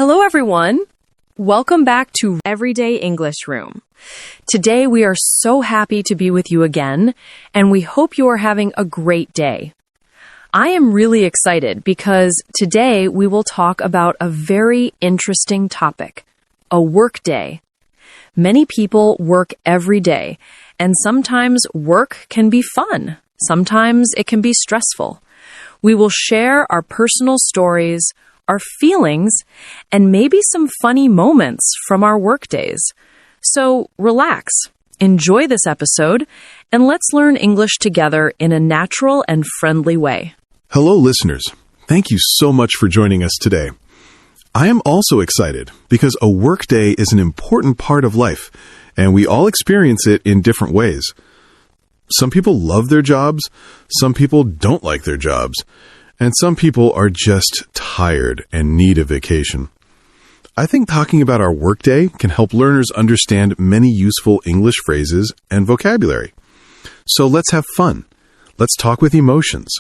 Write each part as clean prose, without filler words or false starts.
Hello, everyone. Welcome back to Everyday English Room. Today, we are so happy to be with you again, and we hope you are having a great day. I am really excited because today we will talk about a very interesting topic, a work day. Many people work every day, and sometimes work can be fun. Sometimes it can be stressful. We will share our personal stories, our feelings, and maybe some funny moments from our work days. So relax, enjoy this episode, and let's learn English together in a natural and friendly way. Hello, listeners. Thank you so much for joining us today. I am also excited because a workday is an important part of life, and we all experience it in different ways. Some people love their jobs, some people don't like their jobs, and some people are just tired and need a vacation. I think talking about our workday can help learners understand many useful English phrases and vocabulary. So let's have fun. Let's talk with emotions.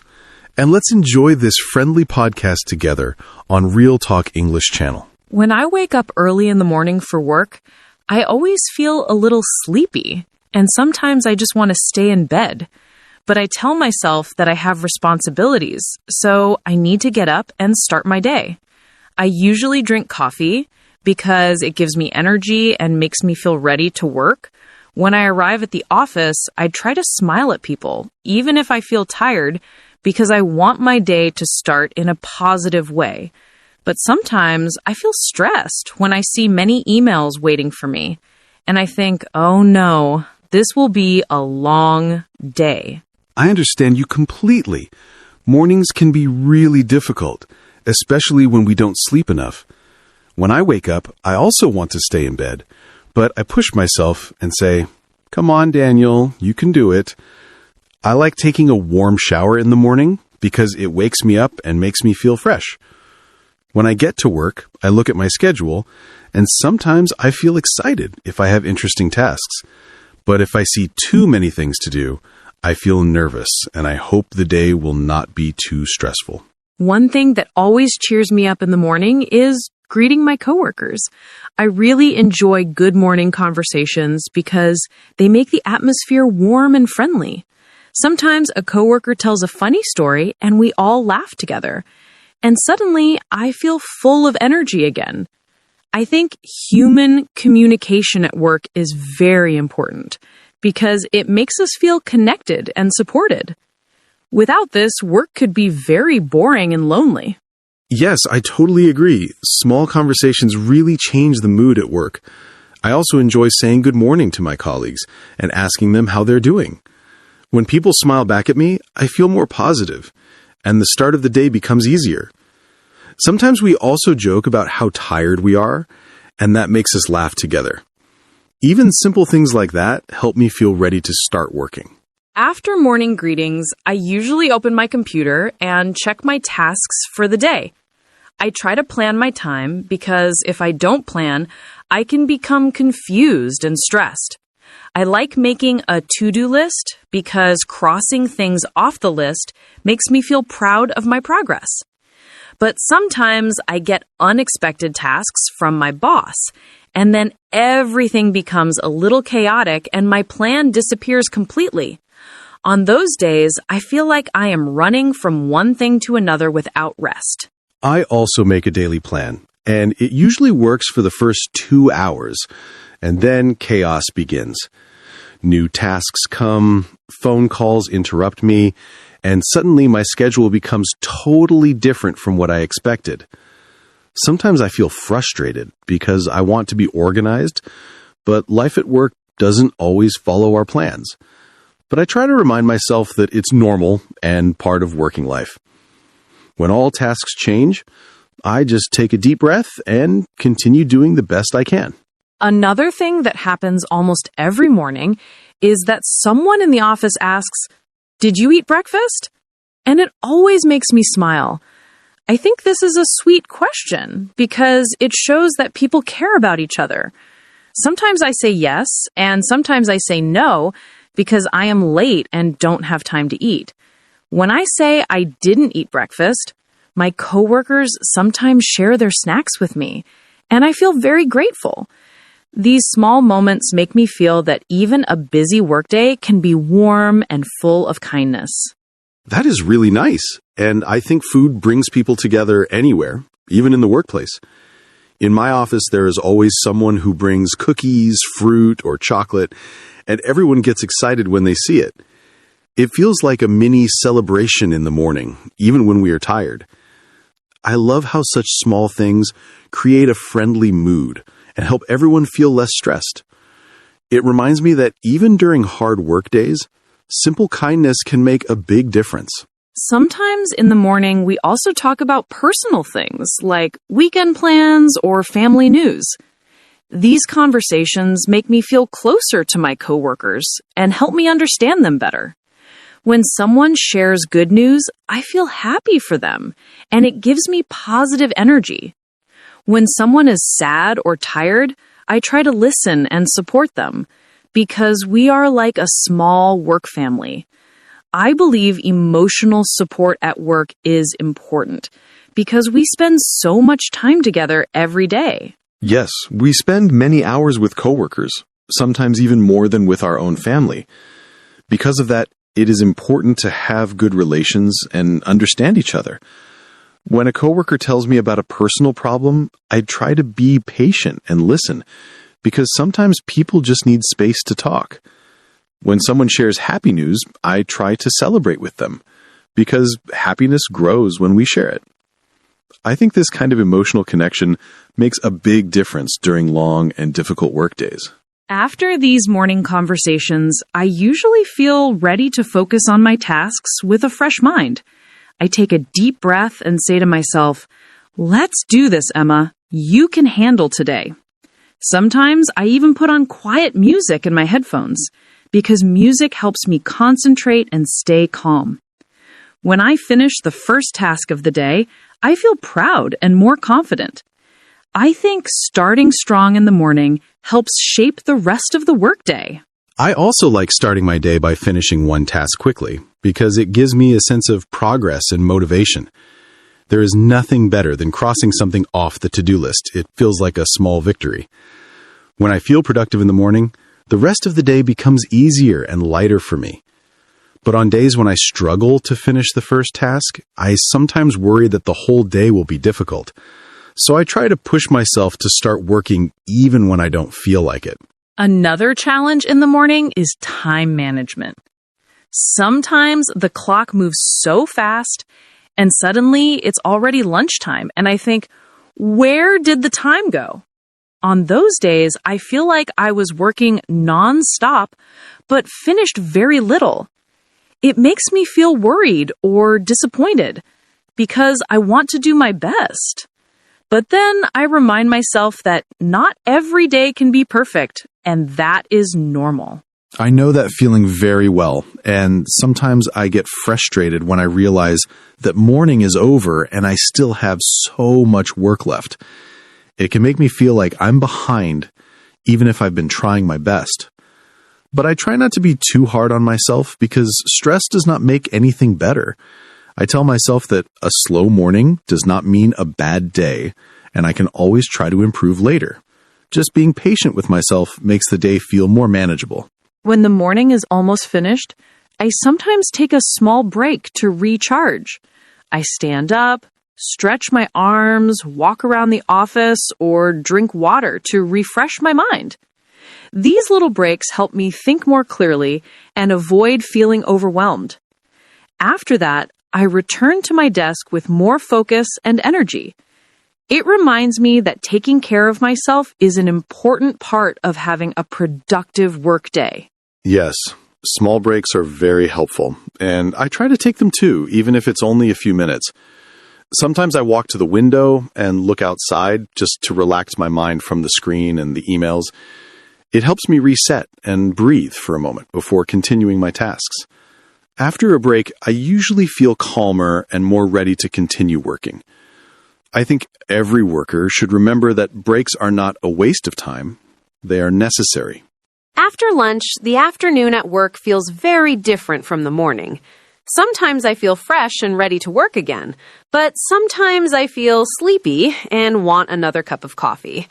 And let's enjoy this friendly podcast together on Real Talk English channel. When I wake up early in the morning for work, I always feel a little sleepy, and sometimes I just want to stay in bed. But I tell myself that I have responsibilities, so I need to get up and start my day. I usually drink coffee because it gives me energy and makes me feel ready to work. When I arrive at the office, I try to smile at people, even if I feel tired, because I want my day to start in a positive way. But sometimes I feel stressed when I see many emails waiting for me, and I think, oh no, this will be a long day. I understand you completely. Mornings can be really difficult, especially when we don't sleep enough. When I wake up, I also want to stay in bed, but I push myself and say, "Come on, Daniel, you can do it." I like taking a warm shower in the morning because it wakes me up and makes me feel fresh. When I get to work, I look at my schedule, and sometimes I feel excited if I have interesting tasks. But if I see too many things to do, I feel nervous, and I hope the day will not be too stressful. One thing that always cheers me up in the morning is greeting my coworkers. I really enjoy good morning conversations because they make the atmosphere warm and friendly. Sometimes a coworker tells a funny story and we all laugh together. And suddenly I feel full of energy again. I think human communication at work is very important because it makes us feel connected and supported. Without this, work could be very boring and lonely. Yes, I totally agree. Small conversations really change the mood at work. I also enjoy saying good morning to my colleagues and asking them how they're doing. When people smile back at me, I feel more positive, and the start of the day becomes easier. Sometimes we also joke about how tired we are, and that makes us laugh together. Even simple things like that help me feel ready to start working. After morning greetings, I usually open my computer and check my tasks for the day. I try to plan my time because if I don't plan, I can become confused and stressed. I like making a to-do list because crossing things off the list makes me feel proud of my progress. But sometimes I get unexpected tasks from my boss, and then everything becomes a little chaotic and my plan disappears completely. On those days, I feel like I am running from one thing to another without rest. I also make a daily plan, and it usually works for the first 2 hours, and then chaos begins. New tasks come, phone calls interrupt me, and suddenly my schedule becomes totally different from what I expected. Sometimes I feel frustrated because I want to be organized, but life at work doesn't always follow our plans. But I try to remind myself that it's normal and part of working life. When all tasks change, I just take a deep breath and continue doing the best I can. Another thing that happens almost every morning is that someone in the office asks, "Did you eat breakfast?" And it always makes me smile. I think this is a sweet question because it shows that people care about each other. Sometimes I say yes, and sometimes I say no because I am late and don't have time to eat. When I say I didn't eat breakfast, My coworkers sometimes share their snacks with me, and I feel very grateful. These small moments make me feel that even a busy workday can be warm and full of kindness. That is really nice, and I think food brings people together anywhere, even in the workplace. In my office, there is always someone who brings cookies, fruit, or chocolate, and everyone gets excited when they see it. It feels like a mini celebration in the morning, even when we are tired. I love how such small things create a friendly mood and help everyone feel less stressed. It reminds me that even during hard work days, simple kindness can make a big difference. Sometimes in the morning, we also talk about personal things like weekend plans or family news. These conversations make me feel closer to my coworkers and help me understand them better. When someone shares good news, I feel happy for them, and it gives me positive energy. When someone is sad or tired, I try to listen and support them, because we are like a small work family. I believe emotional support at work is important, because we spend so much time together every day. Yes, we spend many hours with coworkers, sometimes even more than with our own family. Because of that, it is important to have good relations and understand each other. When a coworker tells me about a personal problem, I try to be patient and listen, because sometimes people just need space to talk. When someone shares happy news, I try to celebrate with them, because happiness grows when we share it. I think this kind of emotional connection makes a big difference during long and difficult workdays. After these morning conversations, I usually feel ready to focus on my tasks with a fresh mind. I take a deep breath and say to myself, "Let's do this, Emma. You can handle today." Sometimes I even put on quiet music in my headphones, because music helps me concentrate and stay calm. When I finish the first task of the day, I feel proud and more confident. I think starting strong in the morning helps shape the rest of the workday. I also like starting my day by finishing one task quickly, because it gives me a sense of progress and motivation. There is nothing better than crossing something off the to-do list. It feels like a small victory. When I feel productive in the morning, the rest of the day becomes easier and lighter for me. But on days when I struggle to finish the first task, I sometimes worry that the whole day will be difficult. So I try to push myself to start working even when I don't feel like it. Another challenge in the morning is time management. Sometimes the clock moves so fast, and suddenly it's already lunchtime, and I think, where did the time go? On those days, I feel like I was working non-stop, but finished very little. It makes me feel worried or disappointed, because I want to do my best. But then I remind myself that not every day can be perfect, and that is normal. I know that feeling very well, and sometimes I get frustrated when I realize that morning is over and I still have so much work left. It can make me feel like I'm behind, even if I've been trying my best. But I try not to be too hard on myself, because stress does not make anything better. I tell myself that a slow morning does not mean a bad day, and I can always try to improve later. Just being patient with myself makes the day feel more manageable. When the morning is almost finished, I sometimes take a small break to recharge. I stand up, stretch my arms, walk around the office, or drink water to refresh my mind. These little breaks help me think more clearly and avoid feeling overwhelmed. After that, I return to my desk with more focus and energy. It reminds me that taking care of myself is an important part of having a productive workday. Yes, small breaks are very helpful, and I try to take them too, even if it's only a few minutes. Sometimes I walk to the window and look outside just to relax my mind from the screen and the emails. It helps me reset and breathe for a moment before continuing my tasks. After a break, I usually feel calmer and more ready to continue working. I think every worker should remember that breaks are not a waste of time. They are necessary. After lunch, the afternoon at work feels very different from the morning. Sometimes I feel fresh and ready to work again, but sometimes I feel sleepy and want another cup of coffee.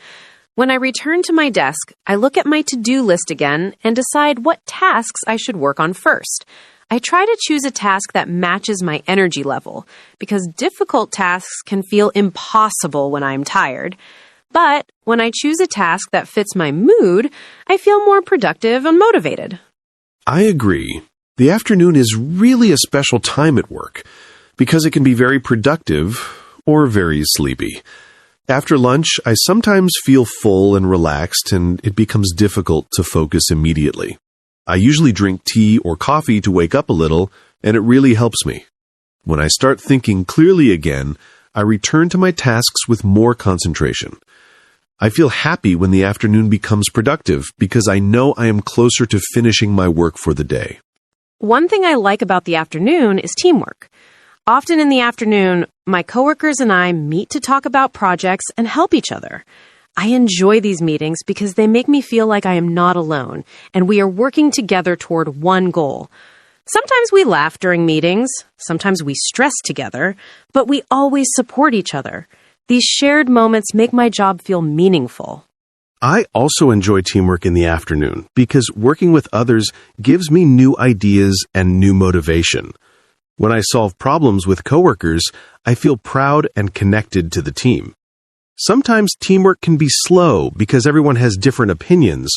When I return to my desk, I look at my to-do list again and decide what tasks I should work on first. I try to choose a task that matches my energy level, because difficult tasks can feel impossible when I'm tired. But when I choose a task that fits my mood, I feel more productive and motivated. I agree. The afternoon is really a special time at work because it can be very productive or very sleepy. After lunch, I sometimes feel full and relaxed, and it becomes difficult to focus immediately. I usually drink tea or coffee to wake up a little, and it really helps me. When I start thinking clearly again, I return to my tasks with more concentration. I feel happy when the afternoon becomes productive because I know I am closer to finishing my work for the day. One thing I like about the afternoon is teamwork. Often in the afternoon, my coworkers and I meet to talk about projects and help each other. I enjoy these meetings because they make me feel like I am not alone, and we are working together toward one goal. Sometimes we laugh during meetings, sometimes we stress together, but we always support each other. These shared moments make my job feel meaningful. I also enjoy teamwork in the afternoon because working with others gives me new ideas and new motivation. When I solve problems with coworkers, I feel proud and connected to the team. Sometimes teamwork can be slow because everyone has different opinions,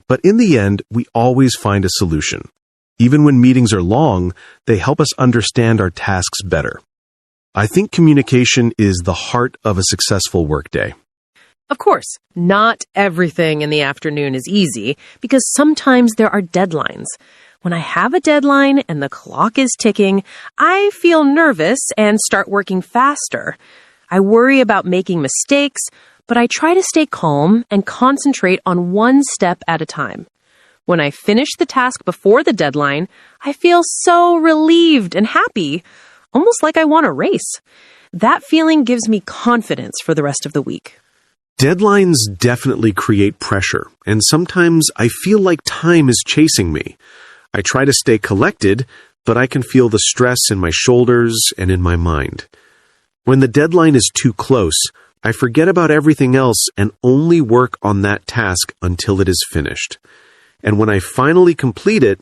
but in the end, we always find a solution. Even when meetings are long, they help us understand our tasks better. I think communication is the heart of a successful workday. Of course, not everything in the afternoon is easy because sometimes there are deadlines. When I have a deadline and the clock is ticking, I feel nervous and start working faster. I worry about making mistakes, but I try to stay calm and concentrate on one step at a time. When I finish the task before the deadline, I feel so relieved and happy, almost like I won a race. That feeling gives me confidence for the rest of the week. Deadlines definitely create pressure, and sometimes I feel like time is chasing me. I try to stay collected, but I can feel the stress in my shoulders and in my mind. When the deadline is too close, I forget about everything else and only work on that task until it is finished. And when I finally complete it,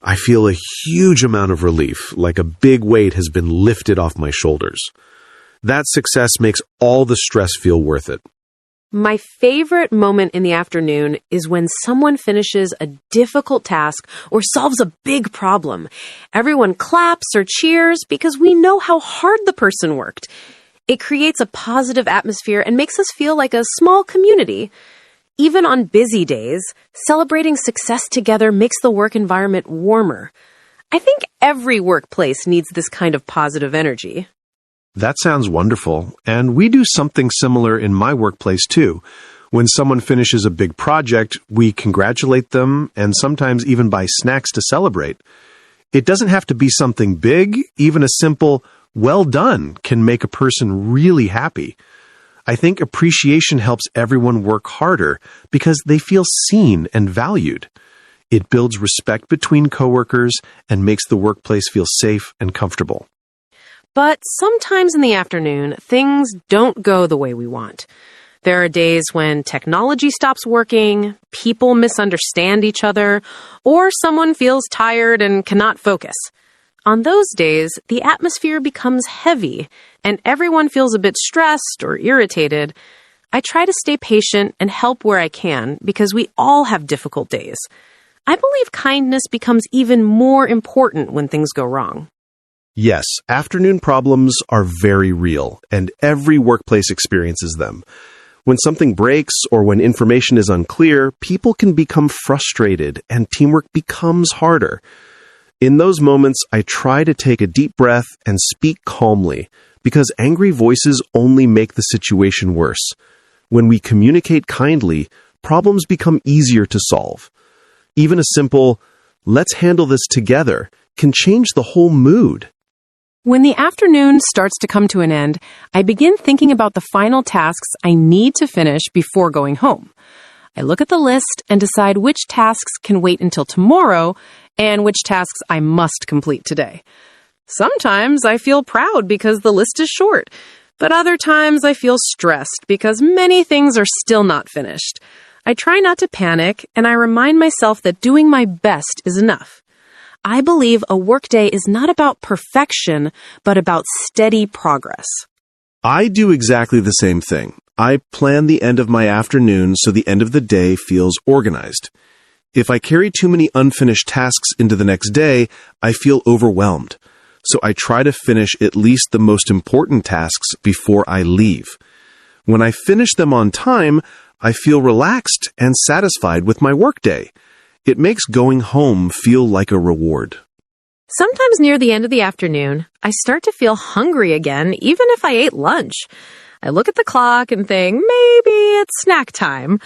I feel a huge amount of relief, like a big weight has been lifted off my shoulders. That success makes all the stress feel worth it. My favorite moment in the afternoon is when someone finishes a difficult task or solves a big problem. Everyone claps or cheers because we know how hard the person worked. It creates a positive atmosphere and makes us feel like a small community. Even on busy days, celebrating success together makes the work environment warmer. I think every workplace needs this kind of positive energy. That sounds wonderful, and we do something similar in my workplace too. When someone finishes a big project, we congratulate them and sometimes even buy snacks to celebrate. It doesn't have to be something big. Even a simple, "well done," can make a person really happy. I think appreciation helps everyone work harder because they feel seen and valued. It builds respect between coworkers and makes the workplace feel safe and comfortable. But sometimes in the afternoon, things don't go the way we want. There are days when technology stops working, people misunderstand each other, or someone feels tired and cannot focus. On those days, the atmosphere becomes heavy, and everyone feels a bit stressed or irritated. I try to stay patient and help where I can because we all have difficult days. I believe kindness becomes even more important when things go wrong. Yes, afternoon problems are very real, and every workplace experiences them. When something breaks or when information is unclear, people can become frustrated and teamwork becomes harder. In those moments, I try to take a deep breath and speak calmly, because angry voices only make the situation worse. When we communicate kindly, problems become easier to solve. Even a simple, "let's handle this together," can change the whole mood. When the afternoon starts to come to an end, I begin thinking about the final tasks I need to finish before going home. I look at the list and decide which tasks can wait until tomorrow and which tasks I must complete today. Sometimes I feel proud because the list is short, but other times I feel stressed because many things are still not finished. I try not to panic, and I remind myself that doing my best is enough. I believe a workday is not about perfection, but about steady progress. I do exactly the same thing. I plan the end of my afternoon so the end of the day feels organized. If I carry too many unfinished tasks into the next day, I feel overwhelmed. So I try to finish at least the most important tasks before I leave. When I finish them on time, I feel relaxed and satisfied with my workday. It makes going home feel like a reward. Sometimes near the end of the afternoon, I start to feel hungry again, even if I ate lunch. I look at the clock and think, maybe it's snack time.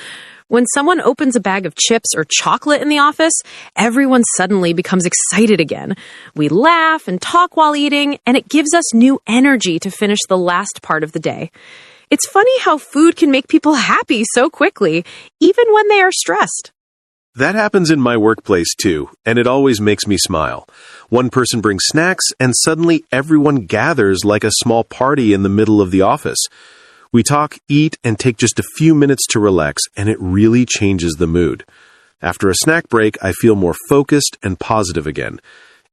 When someone opens a bag of chips or chocolate in the office, everyone suddenly becomes excited again. We laugh and talk while eating, and it gives us new energy to finish the last part of the day. It's funny how food can make people happy so quickly, even when they are stressed. That happens in my workplace too, and it always makes me smile. One person brings snacks, and suddenly everyone gathers like a small party in the middle of the office. We talk, eat, and take just a few minutes to relax, and it really changes the mood. After a snack break, I feel more focused and positive again.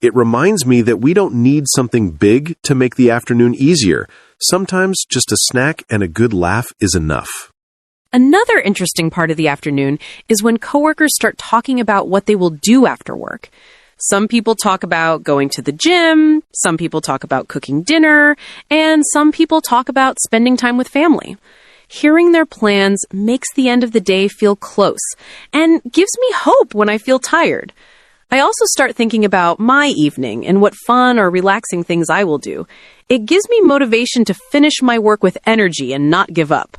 It reminds me that we don't need something big to make the afternoon easier. Sometimes just a snack and a good laugh is enough. Another interesting part of the afternoon is when coworkers start talking about what they will do after work. Some people talk about going to the gym, some people talk about cooking dinner, and some people talk about spending time with family. Hearing their plans makes the end of the day feel close and gives me hope when I feel tired. I also start thinking about my evening and what fun or relaxing things I will do. It gives me motivation to finish my work with energy and not give up.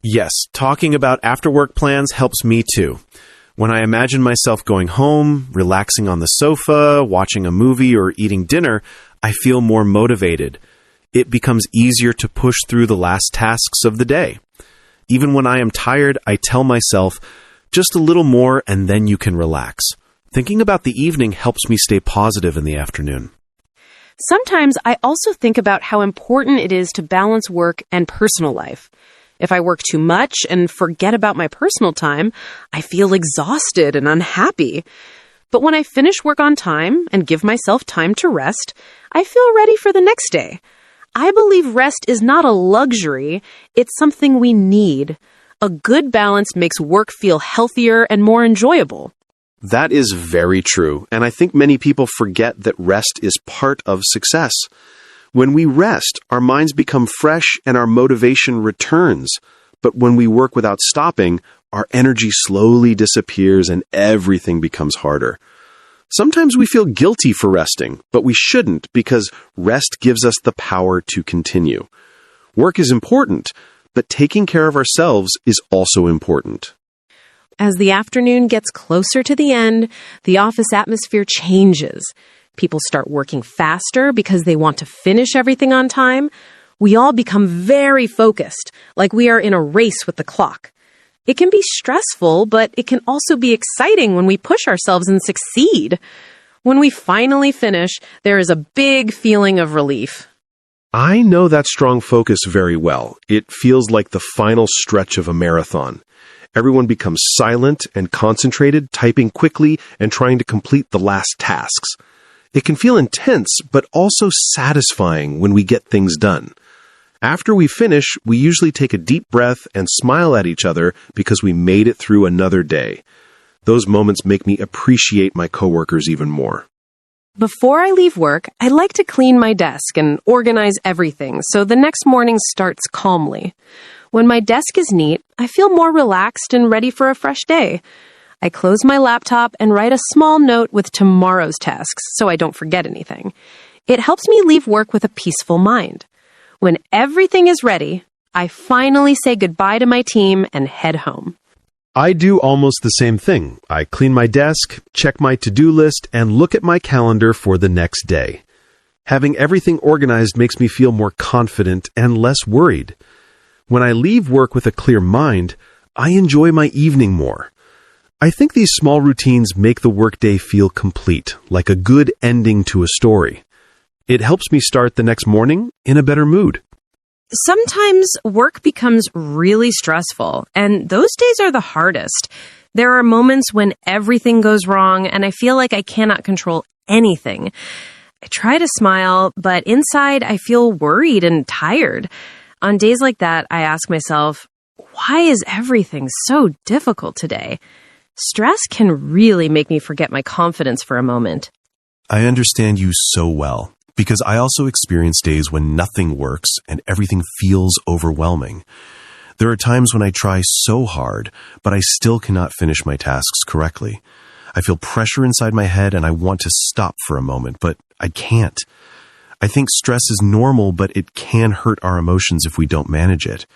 Yes, talking about after-work plans helps me too. When I imagine myself going home, relaxing on the sofa, watching a movie, or eating dinner, I feel more motivated. It becomes easier to push through the last tasks of the day. Even when I am tired, I tell myself, just a little more and then you can relax. Thinking about the evening helps me stay positive in the afternoon. Sometimes I also think about how important it is to balance work and personal life. If I work too much and forget about my personal time, I feel exhausted and unhappy. But when I finish work on time and give myself time to rest, I feel ready for the next day. I believe rest is not a luxury, it's something we need. A good balance makes work feel healthier and more enjoyable. That is very true, and I think many people forget that rest is part of success. When we rest, our minds become fresh and our motivation returns. But when we work without stopping, our energy slowly disappears and everything becomes harder. Sometimes we feel guilty for resting, but we shouldn't because rest gives us the power to continue. Work is important, but taking care of ourselves is also important. As the afternoon gets closer to the end, the office atmosphere changes. People start working faster because they want to finish everything on time. We all become very focused, like we are in a race with the clock. It can be stressful, but it can also be exciting when we push ourselves and succeed. When we finally finish, there is a big feeling of relief. I know that strong focus very well. It feels like the final stretch of a marathon. Everyone becomes silent and concentrated, typing quickly and trying to complete the last tasks. It can feel intense, but also satisfying when we get things done. After we finish, we usually take a deep breath and smile at each other because we made it through another day. Those moments make me appreciate my coworkers even more. Before I leave work, I like to clean my desk and organize everything so the next morning starts calmly. When my desk is neat, I feel more relaxed and ready for a fresh day. I close my laptop and write a small note with tomorrow's tasks so I don't forget anything. It helps me leave work with a peaceful mind. When everything is ready, I finally say goodbye to my team and head home. I do almost the same thing. I clean my desk, check my to-do list, and look at my calendar for the next day. Having everything organized makes me feel more confident and less worried. When I leave work with a clear mind, I enjoy my evening more. I think these small routines make the workday feel complete, like a good ending to a story. It helps me start the next morning in a better mood. Sometimes work becomes really stressful, and those days are the hardest. There are moments when everything goes wrong, and I feel like I cannot control anything. I try to smile, but inside I feel worried and tired. On days like that, I ask myself, why is everything so difficult today? Stress can really make me forget my confidence for a moment. I understand you so well, because I also experience days when nothing works and everything feels overwhelming. There are times when I try so hard, but I still cannot finish my tasks correctly. I feel pressure inside my head and I want to stop for a moment, but I can't. I think stress is normal, but it can hurt our emotions if we don't manage it.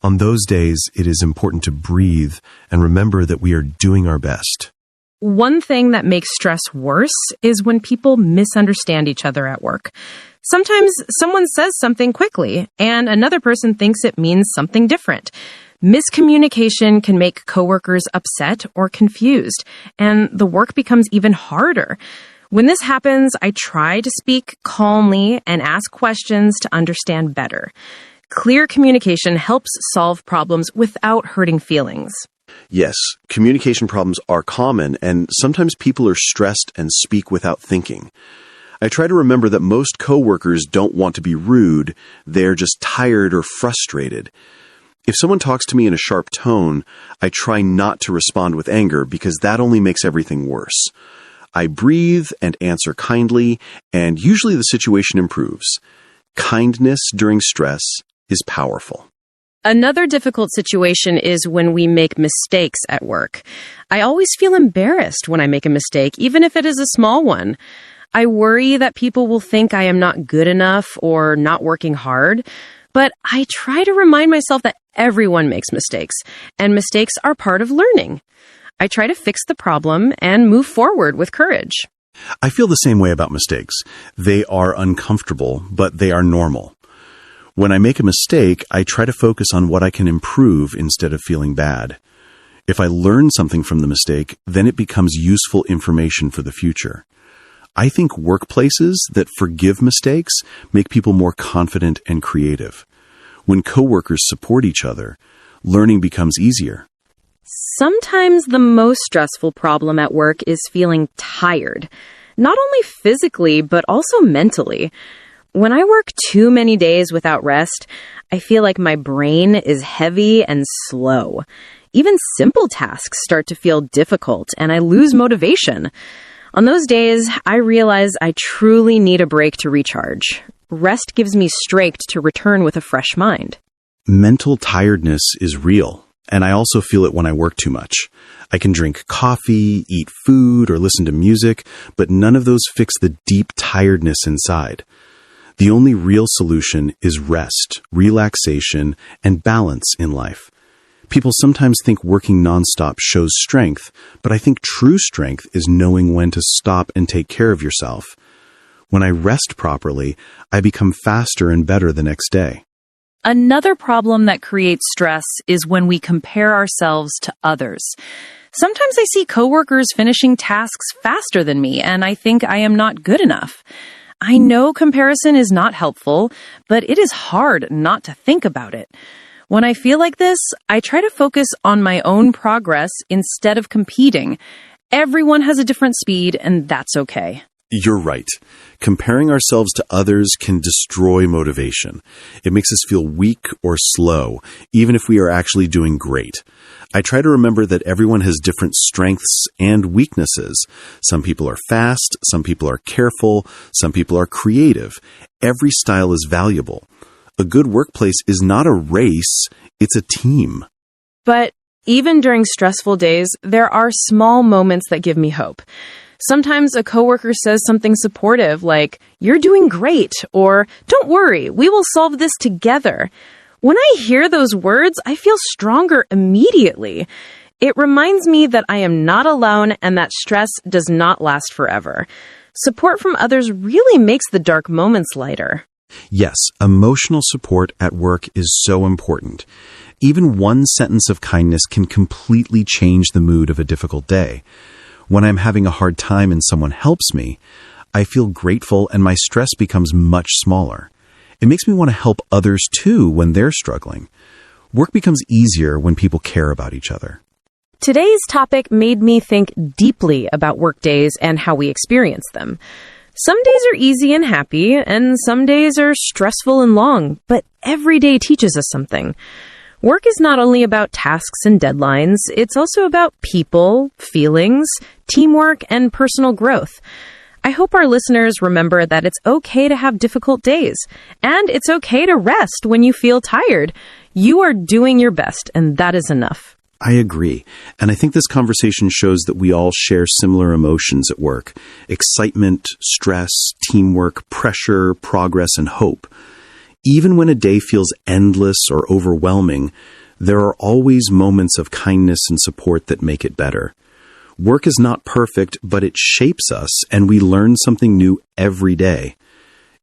On those days, it is important to breathe and remember that we are doing our best. One thing that makes stress worse is when people misunderstand each other at work. Sometimes someone says something quickly, and another person thinks it means something different. Miscommunication can make coworkers upset or confused, and the work becomes even harder. When this happens, I try to speak calmly and ask questions to understand better. Clear communication helps solve problems without hurting feelings. Yes, communication problems are common, and sometimes people are stressed and speak without thinking. I try to remember that most coworkers don't want to be rude, they're just tired or frustrated. If someone talks to me in a sharp tone, I try not to respond with anger because that only makes everything worse. I breathe and answer kindly, and usually the situation improves. Kindness during stress is powerful. Another difficult situation is when we make mistakes at work. I always feel embarrassed when I make a mistake, even if it is a small one. I worry that people will think I am not good enough or not working hard, but I try to remind myself that everyone makes mistakes, and mistakes are part of learning. I try to fix the problem and move forward with courage. I feel the same way about mistakes. They are uncomfortable, but they are normal. When I make a mistake, I try to focus on what I can improve instead of feeling bad. If I learn something from the mistake, then it becomes useful information for the future. I think workplaces that forgive mistakes make people more confident and creative. When coworkers support each other, learning becomes easier. Sometimes the most stressful problem at work is feeling tired, not only physically, but also mentally. When I work too many days without rest, I feel like my brain is heavy and slow. Even simple tasks start to feel difficult, and I lose motivation. On those days, I realize I truly need a break to recharge. Rest gives me strength to return with a fresh mind. Mental tiredness is real, and I also feel it when I work too much. I can drink coffee, eat food, or listen to music, but none of those fix the deep tiredness inside. The only real solution is rest, relaxation, and balance in life. People sometimes think working nonstop shows strength, but I think true strength is knowing when to stop and take care of yourself. When I rest properly, I become faster and better the next day. Another problem that creates stress is when we compare ourselves to others. Sometimes I see coworkers finishing tasks faster than me, and I think I am not good enough. I know comparison is not helpful, but it is hard not to think about it. When I feel like this, I try to focus on my own progress instead of competing. Everyone has a different speed, and that's okay. You're right. Comparing ourselves to others can destroy motivation. It makes us feel weak or slow, even if we are actually doing great. I try to remember that everyone has different strengths and weaknesses. Some people are fast, some people are careful, some people are creative. Every style is valuable. A good workplace is not a race, it's a team. But even during stressful days, there are small moments that give me hope. Sometimes a coworker says something supportive like, "You're doing great," or "Don't worry, we will solve this together." When I hear those words, I feel stronger immediately. It reminds me that I am not alone and that stress does not last forever. Support from others really makes the dark moments lighter. Yes, emotional support at work is so important. Even one sentence of kindness can completely change the mood of a difficult day. When I'm having a hard time and someone helps me, I feel grateful and my stress becomes much smaller. It makes me want to help others too when they're struggling. Work becomes easier when people care about each other. Today's topic made me think deeply about work days and how we experience them. Some days are easy and happy, and some days are stressful and long, but every day teaches us something. Work is not only about tasks and deadlines, it's also about people, feelings, teamwork, and personal growth. I hope our listeners remember that it's okay to have difficult days, and it's okay to rest when you feel tired. You are doing your best, and that is enough. I agree. And I think this conversation shows that we all share similar emotions at work. Excitement, stress, teamwork, pressure, progress, and hope. Even when a day feels endless or overwhelming, there are always moments of kindness and support that make it better. Work is not perfect, but it shapes us, and we learn something new every day.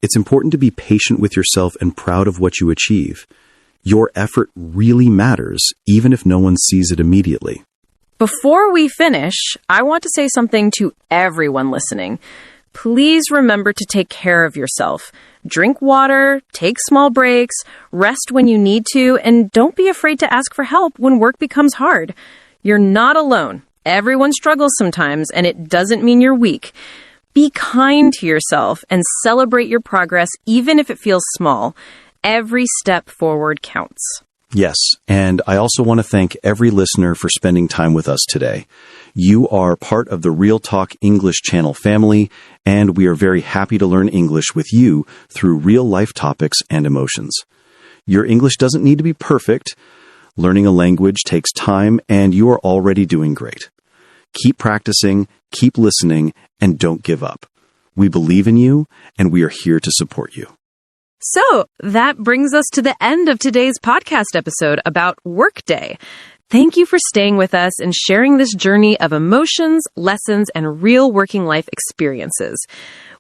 It's important to be patient with yourself and proud of what you achieve. Your effort really matters, even if no one sees it immediately. Before we finish, I want to say something to everyone listening. Please remember to take care of yourself. Drink water, take small breaks, rest when you need to, and don't be afraid to ask for help when work becomes hard. You're not alone. Everyone struggles sometimes, and it doesn't mean you're weak. Be kind to yourself and celebrate your progress, even if it feels small. Every step forward counts. Yes, and I also want to thank every listener for spending time with us today. You are part of the Real Talk English channel family, and we are very happy to learn English with you through real-life topics and emotions. Your English doesn't need to be perfect. Learning a language takes time, and you are already doing great. Keep practicing, keep listening, and don't give up. We believe in you, and we are here to support you. So, that brings us to the end of today's podcast episode about Workday. Thank you for staying with us and sharing this journey of emotions, lessons, and real working life experiences.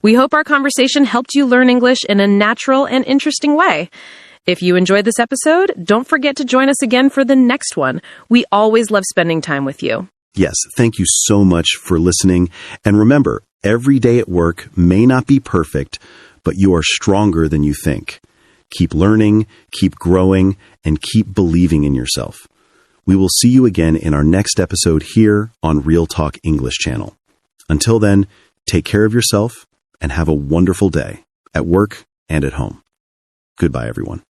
We hope our conversation helped you learn English in a natural and interesting way. If you enjoyed this episode, don't forget to join us again for the next one. We always love spending time with you. Yes, thank you so much for listening. And remember, every day at work may not be perfect, but you are stronger than you think. Keep learning, keep growing, and keep believing in yourself. We will see you again in our next episode here on Real Talk English Channel. Until then, take care of yourself and have a wonderful day at work and at home. Goodbye, everyone.